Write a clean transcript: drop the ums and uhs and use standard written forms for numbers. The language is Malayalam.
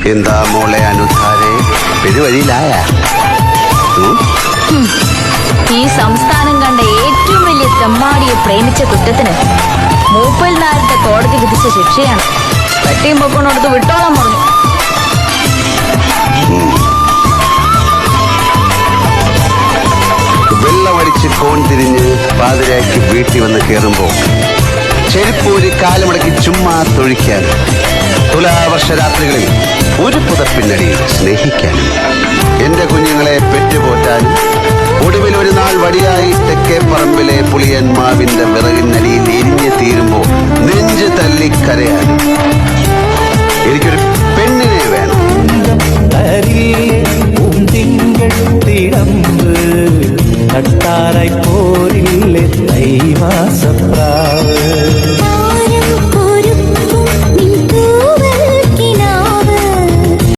എന്താ മോളെ അനുധാരെ, പെരുവഴിയിലായ? ഈ സംസ്ഥാനം കണ്ട ഏറ്റവും വലിയ തെമ്മാടിയെ പ്രേമിച്ച കുറ്റത്തിന് മൂപ്പൽ നായരുടെ കോടതി വിധിച്ച ശിക്ഷയാണ്. പെട്ടിയും പൊക്കോണടുത്ത് വിട്ടോളാൻ പറഞ്ഞു. വെള്ളമടിച്ച് കോൺ തിരിഞ്ഞ് പാതിരാക്കി വീട്ടിൽ വന്ന് കയറുമ്പോ ചെരുപ്പൂരി കാലുമടക്കി ചുമ്മാ തൊഴിക്കാൻ, തുലാവർഷ രാത്രികളിൽ ഒരു പുതപ്പിന്നടിയിൽ സ്നേഹിക്കാനും, എന്റെ കുഞ്ഞുങ്ങളെ പെറ്റുപോറ്റാനും, ഒടുവിൽ ഒരു നാൾ വടിയായി തെക്കേ പറമ്പിലെ പുളിയന്മാവിന്റെ വിറകിനടിയിൽ എരിഞ്ഞു തീരുമ്പോ നെഞ്ച് തല്ലിക്കരയാനും എനിക്കൊരു